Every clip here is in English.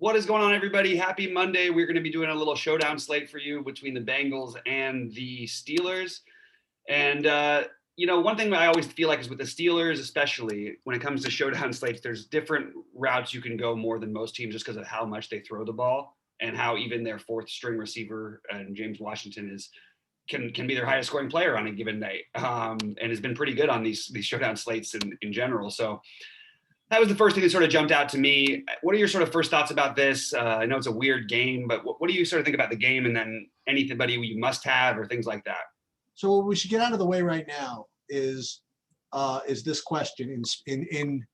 What is going on, everybody? Happy Monday. We're going to be doing a little showdown slate for you between the Bengals and the Steelers. And, one thing that I always feel like is with the Steelers, especially when it comes to showdown slates, there's different routes you can go more than most teams just because of how much they throw the ball and how even their fourth string receiver, and James Washington, can be their highest scoring player on a given night, and has been pretty good on these showdown slates in general. So that was the first thing that sort of jumped out to me. What are your sort of first thoughts about this? I know it's a weird game, but what do you sort of think about the game, and then anybody you must have or things like that? So what we should get out of the way right now is this question in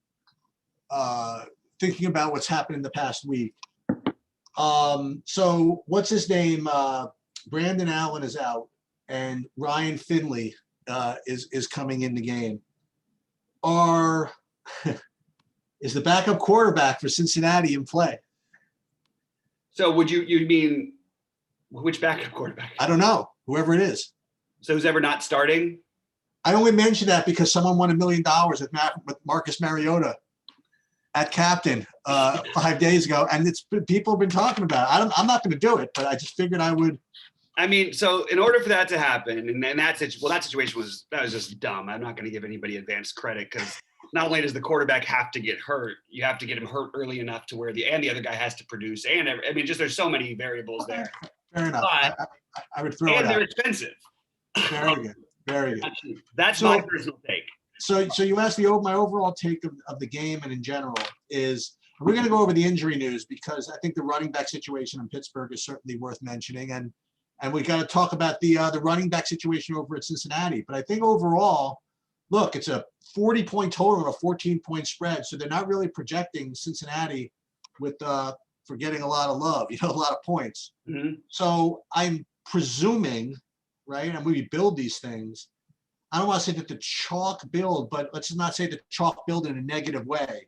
thinking about what's happened in the past week. So what's his name? Brandon Allen is out, and Ryan Finley is coming in the game. Is the backup quarterback for Cincinnati in play? So would you mean which backup quarterback? I don't know. Whoever it is. So who's ever not starting? I only mention that because someone won $1 million with Marcus Mariota at captain 5 days ago, and people have been talking about it. I'm not going to do it, but I just figured I would. I mean, so in order for that to happen, and that situation was just dumb. I'm not going to give anybody advanced credit because not only does the quarterback have to get hurt, you have to get him hurt early enough to where the other guy has to produce. And I mean, there's so many variables there. Fair enough. I would throw it out. And they're expensive. Very good. Very good. That's my personal take. So you asked my overall take of the game and in general is we're going to go over the injury news because I think the running back situation in Pittsburgh is certainly worth mentioning. And we got to talk about the running back situation over at Cincinnati. But I think overall, look, it's a 40-point total and a 14-point spread. So they're not really projecting Cincinnati with for getting a lot of love, a lot of points. Mm-hmm. So I'm presuming, right, and when we build these things, I don't want to say that the chalk build, but let's not say the chalk build in a negative way.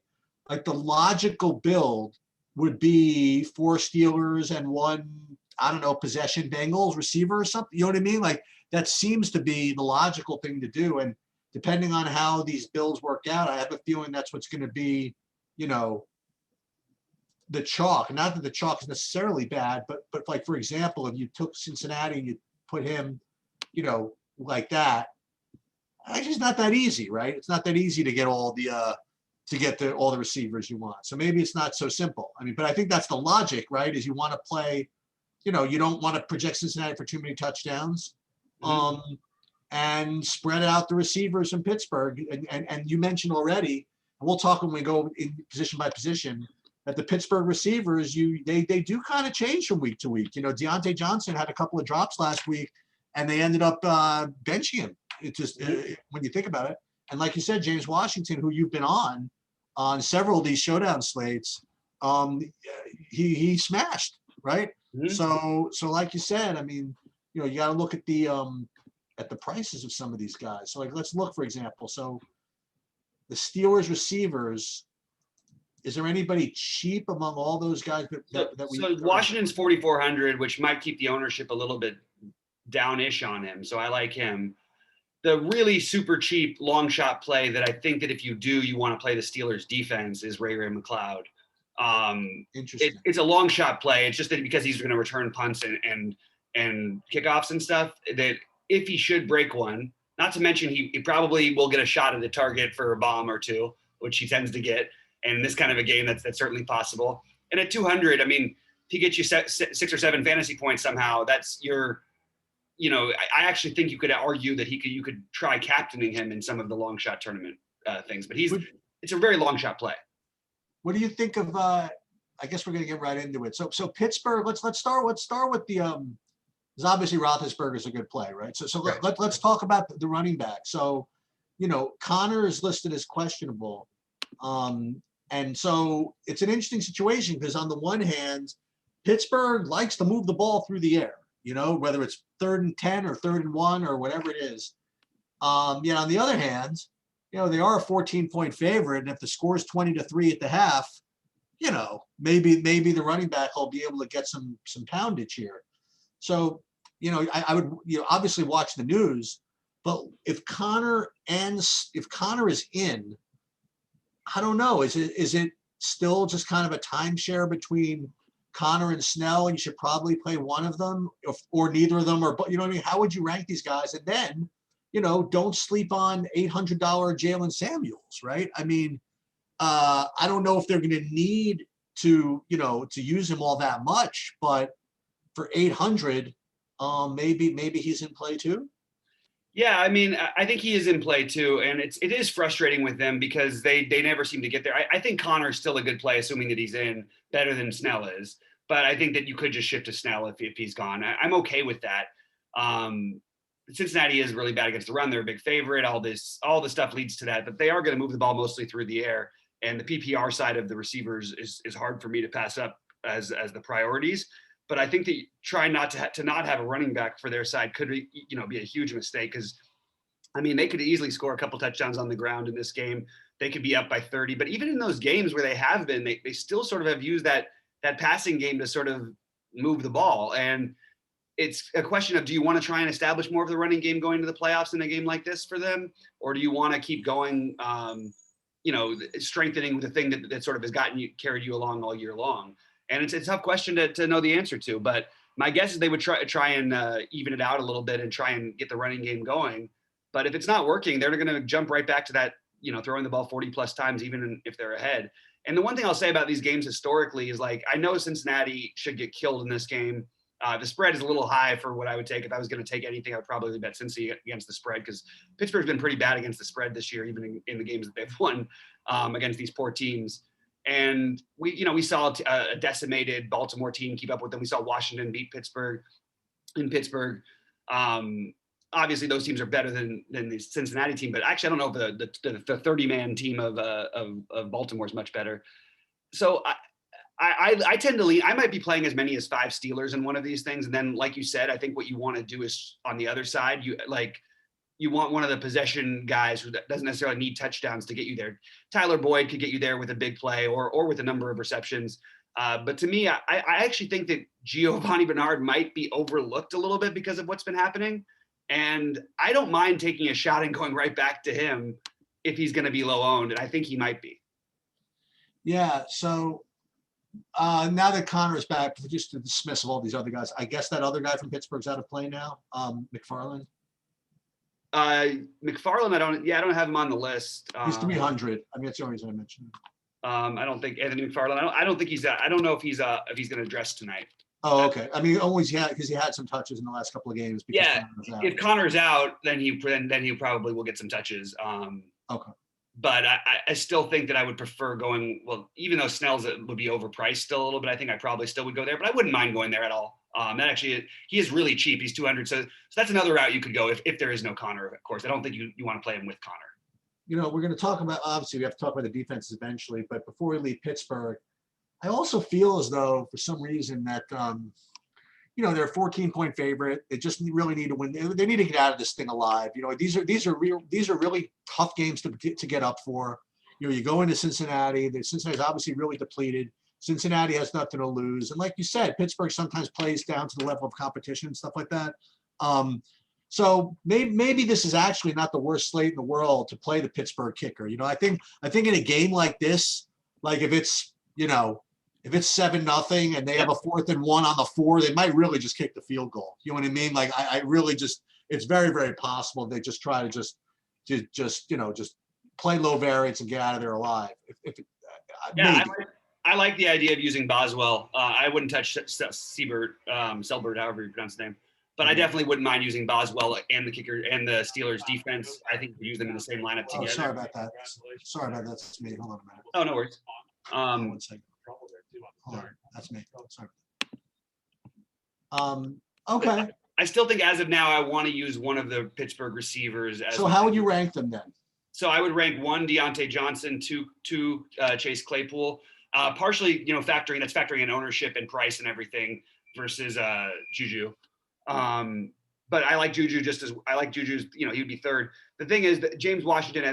Like the logical build would be 4 Steelers and 1, I don't know, possession Bengals receiver or something. You know what I mean? Like that seems to be the logical thing to do. And depending on how these builds work out, I have a feeling that's what's going to be, the chalk. Not that the chalk is necessarily bad, but like, for example, if you took Cincinnati and you put him, like that, it's just not that easy, right? It's not that easy to get all the receivers you want. So maybe it's not so simple. I mean, but I think that's the logic, right? Is you want to play, you don't want to project Cincinnati for too many touchdowns. Mm-hmm. And spread out the receivers in Pittsburgh. And you mentioned already, and we'll talk when we go in position by position, that the Pittsburgh receivers, they do kind of change from week to week. Deontay Johnson had a couple of drops last week, and they ended up benching him. It's just when you think about it. And like you said, James Washington, who you've been on several of these showdown slates, he smashed, right? Mm-hmm. So like you said, I mean, you got to look at the prices of some of these guys. So like, let's look, for example. So the Steelers receivers, is there anybody cheap among all those guys that we? So Washington's 4,400, which might keep the ownership a little bit downish on him. So I like him. The really super cheap long shot play that I think that if you do, you want to play the Steelers defense is Ray McLeod. Interesting. It's a long shot play. It's just that because he's going to return punts and kickoffs and stuff, that if he should break one, not to mention he probably will get a shot at the target for a bomb or two, which he tends to get. And in this kind of a game, that's certainly possible. And at 200, I mean, if he gets you 6 or 7 fantasy points somehow, that's your, I actually think you could argue that you could try captaining him in some of the long shot tournament things. But it's a very long shot play. What do you think of? I guess we're going to get right into it. So Pittsburgh. Let's start with the. Because obviously Roethlisberger's a good play, right? So right. Let's talk about the running back. So, Connor is listed as questionable. And so it's an interesting situation because on the one hand, Pittsburgh likes to move the ball through the air, whether it's 3rd and 10 or 3rd and 1 or whatever it is. On the other hand, they are a 14-point favorite. And if the score is 20-3 at the half, maybe the running back will be able to get some poundage here. So, I would, obviously watch the news, but if Connor is in, I don't know. Is it still just kind of a timeshare between Connor and Snell, and you should probably play one of them or neither of them, or, you know what I mean? How would you rank these guys? And then, don't sleep on $800 Jalen Samuels, right? I mean, I don't know if they're going to need to use him all that much, but for 800, maybe he's in play too. Yeah, I mean, I think he is in play too, and it is frustrating with them because they never seem to get there. I think Connor's still a good play, assuming that he's in, better than Snell is. But I think that you could just shift to Snell if he's gone. I'm okay with that. Cincinnati is really bad against the run. They're a big favorite. All the stuff leads to that, but they are going to move the ball mostly through the air. And the PPR side of the receivers is hard for me to pass up as the priorities. But I think that trying not to not have a running back for their side could be a huge mistake, because I mean, they could easily score a couple touchdowns on the ground in this game. They could be up by 30, but even in those games where they have been, they still sort of have used that passing game to sort of move the ball. And it's a question of, do you want to try and establish more of the running game going to the playoffs in a game like this for them? Or do you want to keep going, strengthening the thing that sort of has carried you along all year long? And it's a tough question to know the answer to, but my guess is they would try and even it out a little bit and try and get the running game going. But if it's not working, they're going to jump right back to that, throwing the ball 40 plus times, even if they're ahead. And the one thing I'll say about these games historically is, like, I know Cincinnati should get killed in this game. The spread is a little high for what I would take. If I was going to take anything, I would probably bet Cincy against the spread, because Pittsburgh's been pretty bad against the spread this year, even in the games that they've won against these poor teams. And we saw a decimated Baltimore team keep up with them. We saw Washington beat Pittsburgh in Pittsburgh. Obviously, those teams are better than the Cincinnati team, but actually, I don't know if the 30-man team of Baltimore is much better. So I tend to lean. I might be playing as many as 5 Steelers in one of these things, and then, like you said, I think what you want to do is on the other side, you want one of the possession guys who doesn't necessarily need touchdowns to get you there. Tyler Boyd could get you there with a big play or with a number of receptions. But to me, I actually think that Giovanni Bernard might be overlooked a little bit because of what's been happening. And I don't mind taking a shot and going right back to him if he's going to be low owned. And I think he might be. Yeah. So now that Connor's back, just to dismiss of all these other guys, I guess that other guy from Pittsburgh's out of play now, McFarland. McFarland, I don't have him on the list. He's 300. I mean, that's the only reason I mentioned him. I don't think Anthony McFarland. I don't think he's. I don't know if he's going to dress tonight. Oh, okay. I mean, always because he had some touches in the last couple of games. Yeah, if Connor's out, then he probably will get some touches. Okay. But I still think that I would prefer going. Well, even though Snell's would be overpriced still a little bit, I think I probably still would go there. But I wouldn't mind going there at all. That actually, he is really cheap. He's 200. So that's another route you could go if there is no Connor. Of course, I don't think you want to play him with Connor. We're going to talk about, obviously we have to talk about the defenses eventually, but before we leave Pittsburgh, I also feel as though for some reason that, they're a 14-point favorite. They just really need to win. They need to get out of this thing alive. These are really tough games to get up for. You go into Cincinnati. Cincinnati's obviously really depleted. Cincinnati has nothing to lose. And like you said, Pittsburgh sometimes plays down to the level of competition and stuff like that. So maybe this is actually not the worst slate in the world to play the Pittsburgh kicker. I think in a game like this, like if it's 7-0 and they have a 4th and 1 on the 4, they might really just kick the field goal. You know what I mean? Like I really just, it's very, very possible they just try to just play low variance and get out of there alive. I like the idea of using Boswell. I wouldn't touch Selbert, however you pronounce his name. But I definitely wouldn't mind using Boswell and the kicker and the Steelers defense. I think we use them in the same lineup together. Sorry about that. That's me. Hold on a minute. Oh, no worries. 1 second. Hold on. That's me. Sorry. Okay. I still think as of now, I want to use one of the Pittsburgh receivers. So how would you rank them then? So I would rank 1 Deontay Johnson, 2 Chase Claypool. Partially, factoring in ownership and price and everything versus Juju. But I like Juju Juju's, he would be 3rd. The thing is that James Washington,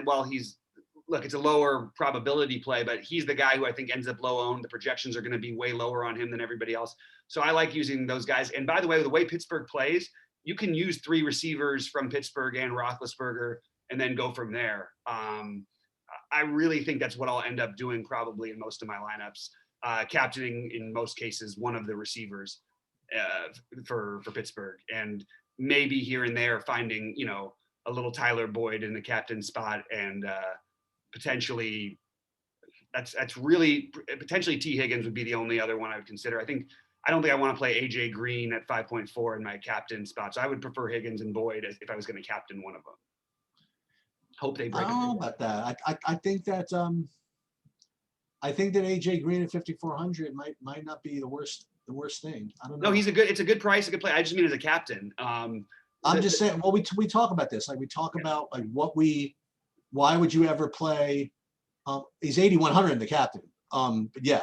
it's a lower probability play, but he's the guy who I think ends up low owned. The projections are going to be way lower on him than everybody else. So I like using those guys. And by the way Pittsburgh plays, you can use 3 receivers from Pittsburgh and Roethlisberger and then go from there. I really think that's what I'll end up doing probably in most of my lineups, captaining in most cases one of the receivers for Pittsburgh, and maybe here and there finding, you know, a little Tyler Boyd in the captain spot, and potentially that's really potentially T. Higgins would be the only other one I would consider. I don't think I want to play AJ Green at 5.4 in my captain spot. So I would prefer Higgins and Boyd if I was going to captain one of them. Hope they I break. don't know about that. I think that AJ Green at 5,400 might not be the worst thing. I don't know. No, it's a good price, a good play. I just mean as a captain. I'm just saying. Well, we talk about this. Like we talk about like why would you ever play? He's 8,100 in the captain. But yeah.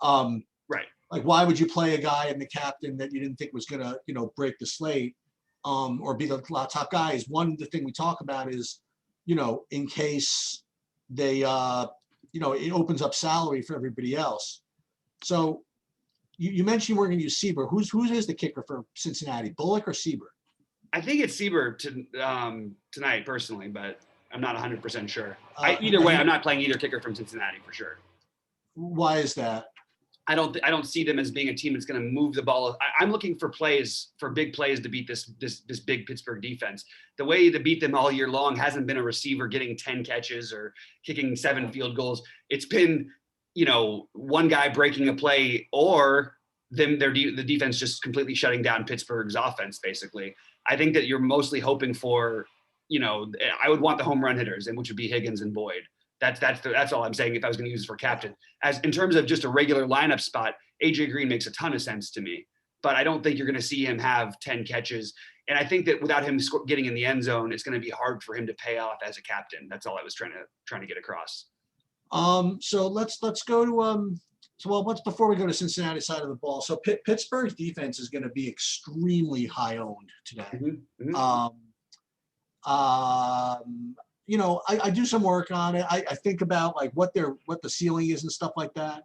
Right. Like why would you play a guy in the captain that you didn't think was gonna, you know, break the slate, or be the top guy? Is one of the thing we talk about is, you know, in case they, you know, it opens up salary for everybody else. So you mentioned you weren't going to use Seaver. Who is the kicker for Cincinnati, Bullock or Seaver? I think it's Seaver tonight personally, but I'm not 100% sure. Either way, I'm not playing either kicker from Cincinnati for sure. Why is that? I don't see them as being a team that's going to move the ball. I'm looking for big plays to beat this big Pittsburgh defense. The way to beat them all year long hasn't been a receiver getting 10 catches or kicking 7 field goals. It's been, you know, one guy breaking a play or the defense just completely shutting down Pittsburgh's offense. Basically, I think that you're mostly hoping for, you know, I would want the home run hitters, and which would be Higgins and Boyd. That's all I'm saying if I was going to use it for captain. As in terms of just a regular lineup spot, AJ Green makes a ton of sense to me, but I don't think you're going to see him have 10 catches. And I think that without him getting in the end zone, it's going to be hard for him to pay off as a captain. That's all I was trying to get across. So let's go to what's before we go to Cincinnati side of the ball. So Pittsburgh's defense is going to be extremely high owned today. Mm-hmm. Mm-hmm. You know, I do some work on it. I think about like what the ceiling is and stuff like that.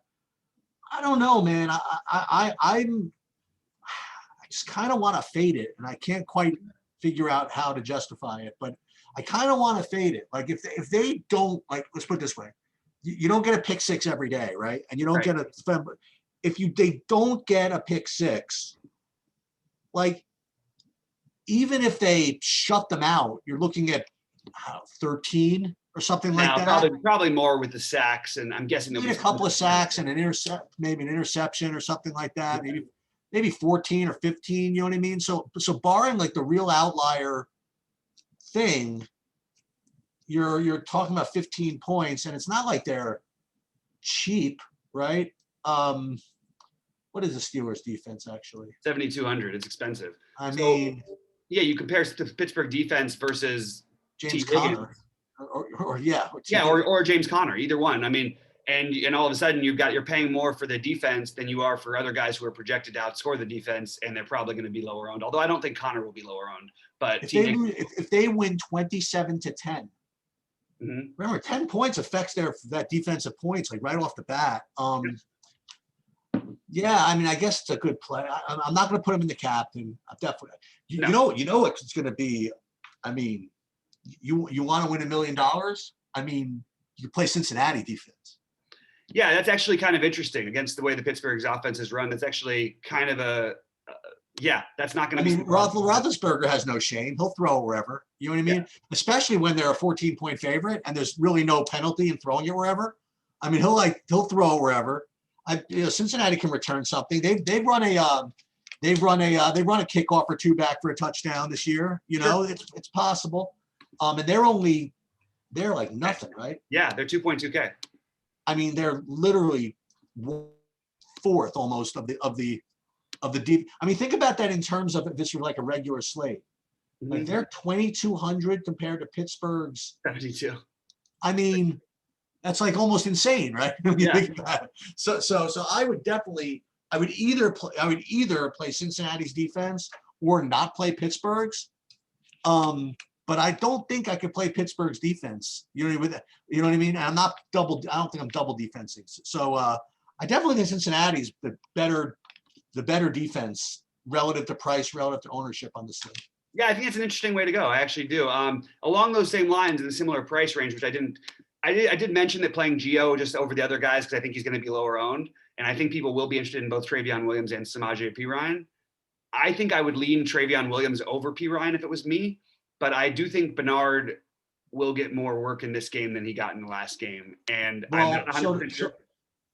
I don't know, man. I just kind of want to fade it, and I can't quite figure out how to justify it. But I kind of want to fade it. Like if they don't, like, let's put it this way, you don't get a pick six every day, right? And you don't get they don't get a pick six, like even if they shut them out, you're looking at 13 or something like that. Probably more with the sacks, and I'm guessing there'll be a couple of sacks and maybe an interception or something like that. Maybe 14 or 15. You know what I mean? So barring like the real outlier thing, you're talking about 15 points, and it's not like they're cheap, right? What is the Steelers defense actually? 7,200. It's expensive. I mean, yeah, you compare the Pittsburgh defense versus James Conner, or James Conner, either one. I mean, and all of a sudden you're paying more for the defense than you are for other guys who are projected to outscore the defense, and they're probably going to be lower owned. Although I don't think Conner will be lower owned. But if they win 27-10, mm-hmm. Remember 10 points affects that defensive points like right off the bat. Yeah, I mean, I guess it's a good play. I'm not going to put him in the captain. I'm definitely. You know what it's going to be. I mean. You want to win $1 million? I mean, you play Cincinnati defense. Yeah, that's actually kind of interesting against the way the Pittsburgh's offense is run. That's actually kind of that's not going to be. I mean, Roethlisberger has no shame. He'll throw wherever. You know what I mean? Yeah. Especially when they're a 14-point favorite and there's really no penalty in throwing it wherever. I mean, he'll throw wherever. Cincinnati can return something. They've run a kickoff or two back for a touchdown this year. You know, sure. It's possible. And they're like nothing, right? Yeah, they're 2.2K. I mean, they're literally fourth almost of the deep. I mean, think about that in terms of if this were like a regular slate. Mm-hmm. Like they're 2,200 compared to Pittsburgh's 72. I mean, that's like almost insane, right? When you think about it. So I would either play Cincinnati's defense or not play Pittsburgh's. But I don't think I could play Pittsburgh's defense. You know what I mean? And I don't think I'm double defensing. So I definitely think Cincinnati's the better defense relative to price, relative to ownership on this thing. Yeah, I think it's an interesting way to go. I actually do. Along those same lines in a similar price range, which I didn't I did mention that playing Gio just over the other guys because I think he's going to be lower owned, and I think people will be interested in both Travion Williams and Samaje Perine. I think I would lean Travion Williams over Perine if it was me, but I do think Bernard will get more work in this game than he got in the last game, and I'm not Well, 100% sure.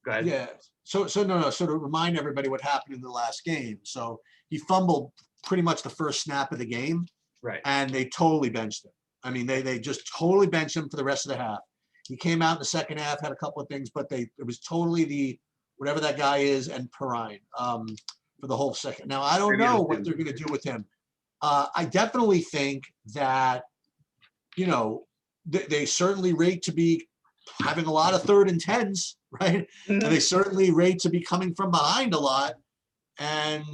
Go ahead. yeah. So no. So to remind everybody what happened in the last game. So he fumbled pretty much the first snap of the game, Right. and they totally benched him. I mean, they just totally benched him for the rest of the half. He came out in the second half, had a couple of things, but it was totally the whatever that guy is and Perine for the whole second. Now I don't know what they're going to do with him. I definitely think that they certainly rate to be having a lot of 3rd and 10s, right? Mm-hmm. And they certainly rate to be coming from behind a lot. And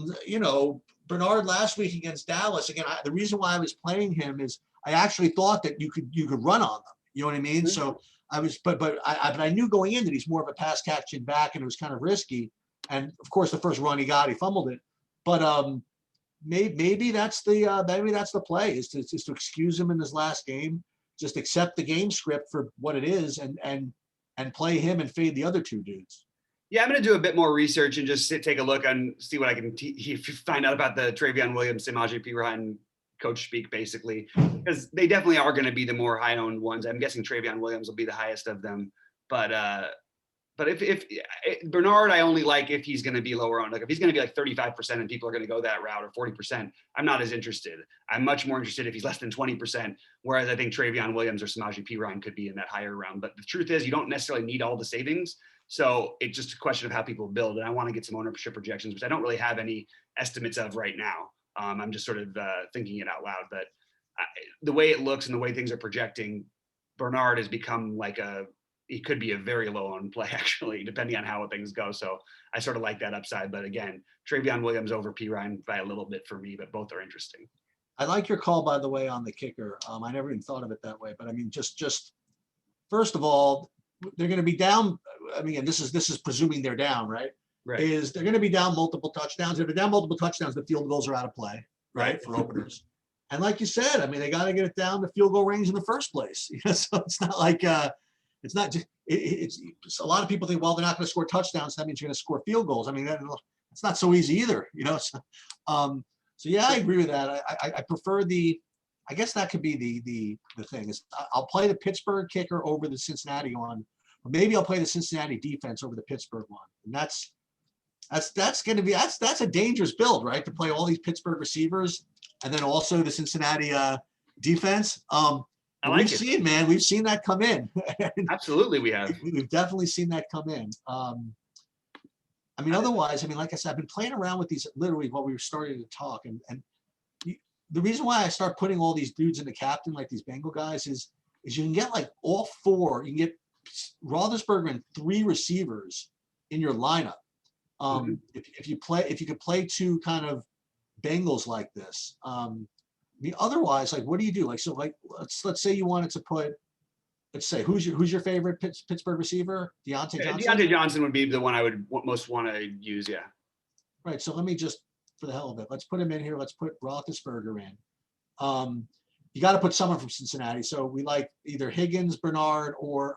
Bernard last week against Dallas, again, the reason why I was playing him is I actually thought that you could run on them. You know what I mean? Mm-hmm. So I was, but I knew going in that he's more of a pass catching back, and it was kind of risky. And of course, the first run he got, he fumbled it. But maybe that's the play is to excuse him in this last game, just accept the game script for what it is, and play him and fade the other two dudes. Yeah, I'm going to do a bit more research and just take a look and see what I can find out about the Travion Williams, Samaje Perine coach speak, basically, because they definitely are going to be the more high-owned ones. I'm guessing Travion Williams will be the highest of them, but if Bernard, I only like if he's going to be lower owned. Like if he's going to be like 35% and people are going to go that route, or 40%, I'm not as interested. I'm much more interested if he's less than 20%. Whereas I think Travion Williams or Samaje Perine could be in that higher round. But the truth is, you don't necessarily need all the savings. So it's just a question of how people build. And I want to get some ownership projections, which I don't really have any estimates of right now. I'm just sort of thinking it out loud. But the way it looks and the way things are projecting, Bernard has become like he could be a very low on play, actually, depending on how things go. So I sort of like that upside. But again, Travion Williams over Perine by a little bit for me, but both are interesting. I like your call, by the way, on the kicker. I never even thought of it that way. But I mean, just first of all, they're going to be down. I mean, and this is presuming they're down, right? Right. Is they're going to be down multiple touchdowns. If they're down multiple touchdowns, the field goals are out of play, right? For openers. And like you said, I mean, they got to get it down to field goal range in the first place. So it's not like it's not just it's a lot of people think, well, they're not going to score touchdowns. So that means you're going to score field goals. I mean, it's not so easy either, So yeah, I agree with that. I prefer I guess that could be the thing is I'll play the Pittsburgh kicker over the Cincinnati one, or maybe I'll play the Cincinnati defense over the Pittsburgh one. And that's going to be that's a dangerous build, right? To play all these Pittsburgh receivers and then also the Cincinnati defense. We've seen that come in. Absolutely, we have. We've definitely seen that come in. I mean, otherwise, I mean, like I said, I've been playing around with these literally while we were starting to talk, and the reason why I start putting all these dudes in the captain, like these Bengal guys, is you can get like all four. You can get Roethlisberger and 3 receivers in your lineup. If you could play 2 kind of Bengals like this. I mean, otherwise, like, what do you do? Like, so, like, let's say you wanted to put, let's say, who's your favorite Pittsburgh receiver? Deontay Johnson. Deontay Johnson would be the one I would most want to use. Yeah. Right. So let me just, for the hell of it, let's put him in here. Let's put Roethlisberger in. You got to put someone from Cincinnati. So we like either Higgins, Bernard, or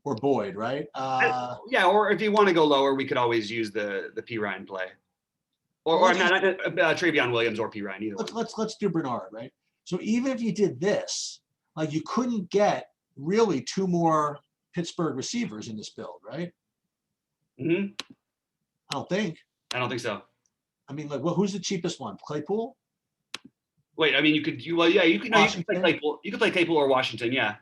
Boyd, right? Yeah. Or if you want to go lower, we could always use the Perine play. Or I'm not Travion Williams or Perine either. Let's do Bernard, right? So even if you did this, like, you couldn't get really 2 more Pittsburgh receivers in this build, right? Mm-hmm. I don't think so. I mean, like, well, who's the cheapest one? Claypool? Wait, I mean, you could play Claypool. You could play Claypool or Washington, yeah.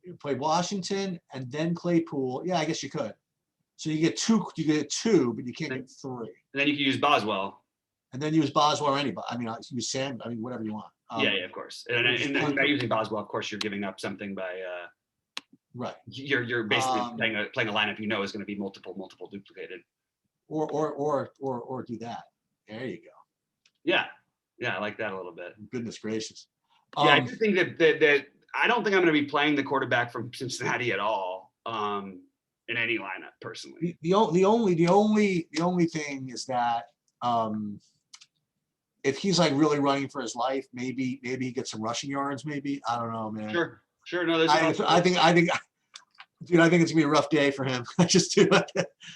You play Washington and then Claypool. Yeah, I guess you could. So you get 2, but you can't get 3. And then you can use Boswell. And then use Boswell or anybody. I mean, use Sam. I mean, whatever you want. Yeah, of course. And by using Boswell, of course, you're giving up something by. Right. You're basically playing a lineup is going to be multiple duplicated. Or do that. There you go. Yeah, I like that a little bit. Goodness gracious. Yeah, I do think that I don't think I'm going to be playing the quarterback from Cincinnati at all. In any lineup, personally. The only thing is that if he's like really running for his life, maybe he gets some rushing yards. Maybe, I don't know, man. Sure. Sure. No, there's a I think, dude, I think it's gonna be a rough day for him. I just do. I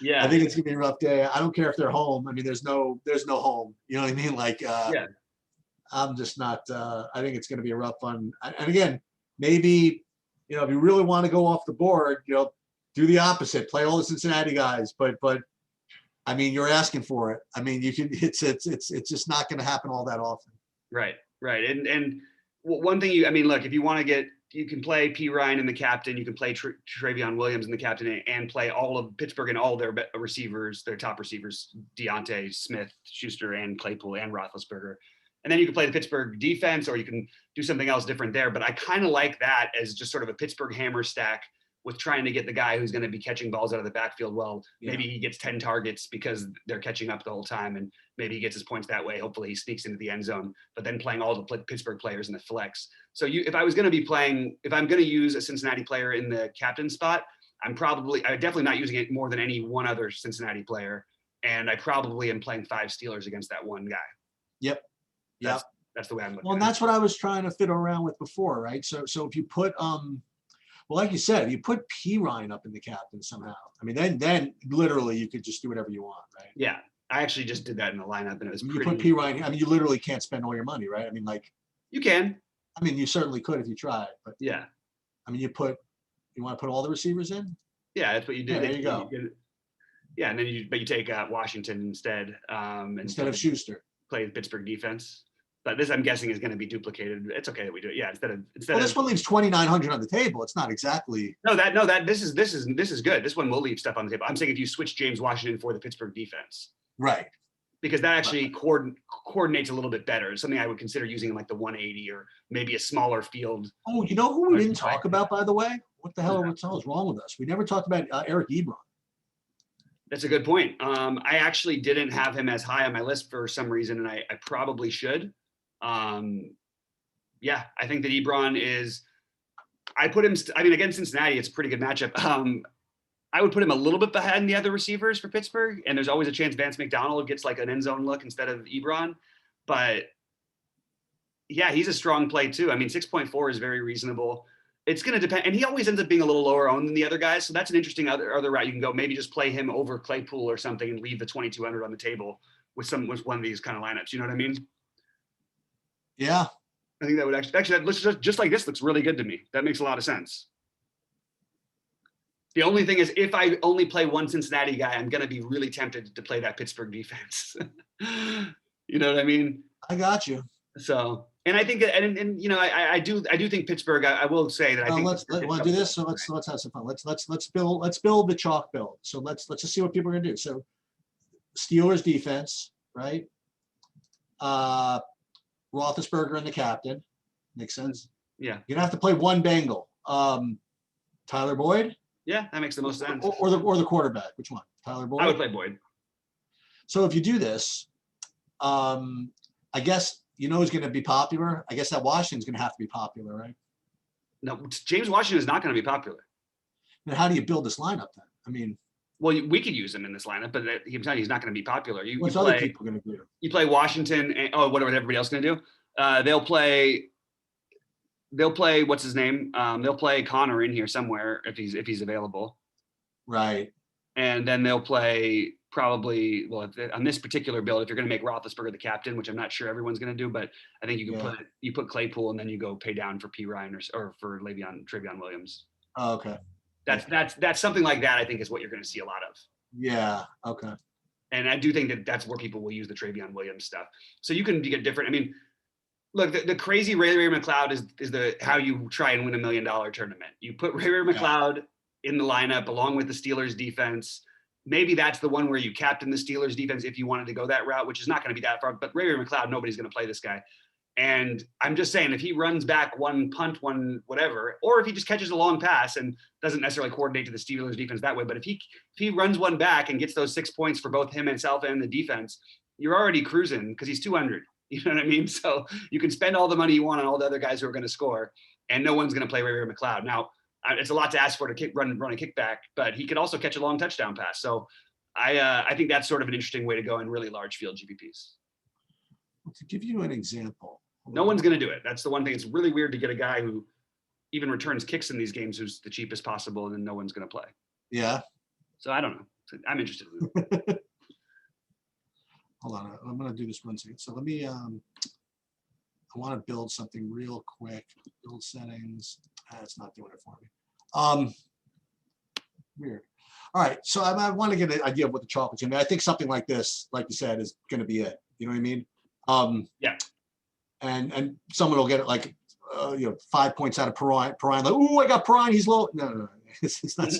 yeah, think it's gonna be a rough day. I don't care if they're home. I mean, there's no home. You know what I mean? Like, yeah, I'm just not. I think it's gonna be a rough one. And again, maybe, if you really want to go off the board, do the opposite. Play all the Cincinnati guys. But I mean, you're asking for it. I mean, you can. It's just not gonna happen all that often. right, right. And one thing I mean, look, if you want to get, you can play P. Ryan in the captain. You can play Travion Williams in the captain, and play all of Pittsburgh and all their receivers, their top receivers, Deontay Smith, Schuster, and Claypool, and Roethlisberger. And then you can play the Pittsburgh defense, or you can do something else different there. But I kind of like that as just sort of a Pittsburgh hammer stack with trying to get the guy who's going to be catching balls out of the backfield. Well, maybe he gets 10 targets because they're catching up the whole time, and maybe he gets his points that way. Hopefully he sneaks into the end zone, but then playing all the Pittsburgh players in the flex. So if I'm going to use a Cincinnati player in the captain spot, I'm definitely not using it more than any one other Cincinnati player. And I probably am playing 5 Steelers against that one guy. Yep. That's the way I'm looking. Well, and that's what I was trying to fiddle around with before, right? So if you put well, like you said, if you put P. Ryan up in the captain somehow, I mean, then literally you could just do whatever you want, right? Yeah, I actually just did that in the lineup, and it was You pretty. put P. Ryan. I mean, you literally can't spend all your money, right? I mean, like, You can. I mean, you certainly could if you tried, but Yeah. I mean, you want to put all the receivers in? Yeah, that's what you did. Yeah, there you go. Yeah, and then you take Washington instead. Instead of Schuster. Play the Pittsburgh defense. But this, I'm guessing, is going to be duplicated. It's okay that we do it. Yeah, instead Well, this one leaves 2,900 on the table. It's not exactly. This is good. This one will leave stuff on the table. I'm saying if you switch James Washington for the Pittsburgh defense, right? Because that actually coordinates a little bit better. It's something I would consider using in like the 180 or maybe a smaller field. Oh, you know who we didn't talk about, by the way? What the hell is wrong with us? We never talked about Eric Ebron. That's a good point. I actually didn't have him as high on my list for some reason, and I probably should. Yeah, I think that Ebron is. I put him. I mean, against Cincinnati, it's a pretty good matchup. I would put him a little bit behind the other receivers for Pittsburgh, and there's always a chance Vance McDonald gets like an end zone look instead of Ebron. But yeah, he's a strong play too. I mean, 6.4 is very reasonable. It's going to depend, and he always ends up being a little lower owned than the other guys. So that's an interesting other route you can go. Maybe just play him over Claypool or something and leave the 2,200 on the table with one of these kind of lineups. You know what I mean? Yeah, I think that would actually that looks just like this looks really good to me. That makes a lot of sense. The only thing is, if I only play one Cincinnati guy, I'm going to be really tempted to play that Pittsburgh defense. You know what I mean? I got you. So, and I think, and you know, I do think Pittsburgh. I will say that I think. Let's want to do this. So let's have some fun. Let's build the chalk build. So let's just see what people are going to do. So Steelers defense, right? Roethlisberger and the captain. Makes sense. Yeah. You're gonna have to play one Bengal. Tyler Boyd. Yeah, that makes the most sense. Or the quarterback. Which one? Tyler Boyd. I would play Boyd. So if you do this, I guess who's going to be popular. I guess that Washington's going to have to be popular, right? No, James Washington is not going to be popular. And how do you build this lineup then? I mean, well, we could use him in this lineup, but I'm telling you, he's not going to be popular. What's other people going to do? You play Washington, and whatever everybody else is going to do. They'll play. What's his name? They'll play Connor in here somewhere if he's available. Right. And then they'll play probably on this particular build. If you're going to make Roethlisberger the captain, which I'm not sure everyone's going to do, but I think you can put Claypool and then you go pay down for P. Ryan or for Travion Williams. Oh, okay. That's something like that. I think is what you're going to see a lot of. Yeah. Okay. And I do think that that's where people will use the Travion Williams stuff. So you can get different. I mean, look, the crazy Ray McLeod is how you try and win $1 million tournament. You put Ray McLeod in the lineup along with the Steelers defense. Maybe that's the one where you captain the Steelers defense if you wanted to go that route, which is not going to be that far. But Ray McLeod, nobody's going to play this guy. And I'm just saying, if he runs back one punt, one whatever, or if he just catches a long pass and doesn't necessarily coordinate to the Steelers defense that way, but if he runs one back and gets those 6 points for both himself and the defense, you're already cruising because he's 200. You know what I mean? So you can spend all the money you want on all the other guys who are going to score, and no one's going to play Ray McLeod. Now, it's a lot to ask for to run a kickback, but he could also catch a long touchdown pass. So I think that's sort of an interesting way to go in really large field GPPs. To give you an example. No one's going to do it. That's the one thing. It's really weird to get a guy who, even returns kicks in these games who's the cheapest possible, and then no one's going to play. Yeah. So I don't know. I'm interested. Hold on. I'm going to do this one second. So let me, I want to build something real quick. Build settings. It's not doing it for me. Weird. All right. So I want to get an idea of what the chocolate's going to be. I think something like this, like you said, is going to be it. You know what I mean? Yeah. And someone will get it like, 5 points out of Perrine. Perrine, like, oh, I got Perrine. He's low. No. It's not.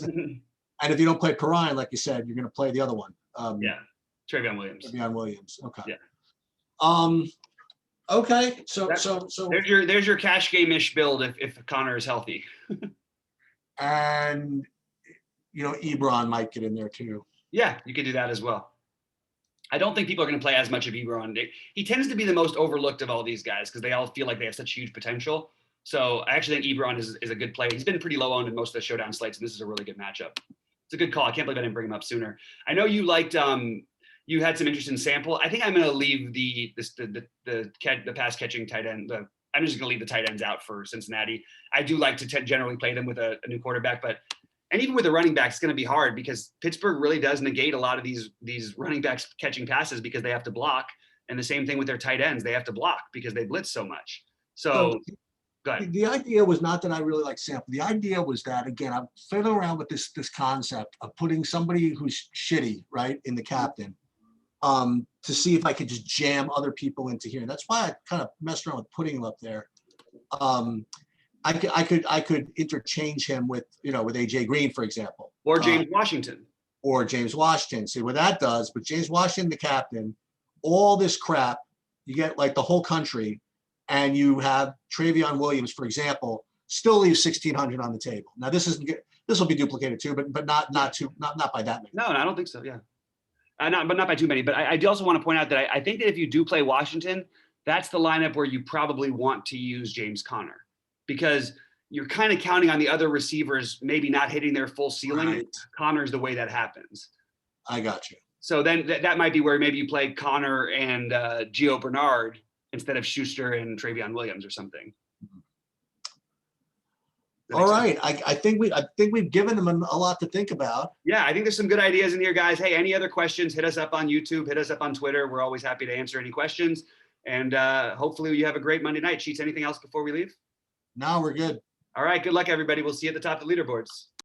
And if you don't play Perrine, like you said, you're going to play the other one. Yeah. Travion Williams. Travion Williams. Okay. Yeah. Okay. So there's your cash game-ish build if Connor is healthy. And Ebron might get in there too. Yeah, you could do that as well. I don't think people are going to play as much of Ebron. He tends to be the most overlooked of all these guys because they all feel like they have such huge potential. So I actually think Ebron is a good player. He's been pretty low owned in most of the Showdown slates, and this is a really good matchup. It's a good call. I can't believe I didn't bring him up sooner. I know you liked you had some interest in Sample. I think I'm going to leave the pass catching tight end. I'm just going to leave the tight ends out for Cincinnati. I do like to generally play them with a new quarterback, and even with the running backs, it's going to be hard because Pittsburgh really does negate a lot of these running backs catching passes because they have to block. And the same thing with their tight ends. They have to block because they blitz so much. So go ahead. The idea was not that I really like Sample. The idea was that, again, I'm fiddling around with this concept of putting somebody who's shitty, right, in the captain, to see if I could just jam other people into here. And that's why I kind of messed around with putting him up there. I could interchange him with AJ Green, for example, or James Washington. See what that does. But James Washington, the captain, all this crap, you get like the whole country, and you have Travion Williams, for example, still leaves 1,600 on the table. Now this will be duplicated too, but not by that many. No, I don't think so. Yeah, not by too many. But I do also want to point out that I think that if you do play Washington, that's the lineup where you probably want to use James Conner, because you're kind of counting on the other receivers maybe not hitting their full ceiling. Right. Connor's the way that happens. I got you. So then that might be where maybe you play Connor and Gio Bernard instead of Schuster and Travion Williams or something. All right. I think we've given them a lot to think about. Yeah, I think there's some good ideas in here, guys. Hey, any other questions, hit us up on YouTube, hit us up on Twitter. We're always happy to answer any questions. And hopefully you have a great Monday night. Sheets, anything else before we leave? No, we're good. All right. Good luck, everybody. We'll see you at the top of the leaderboards.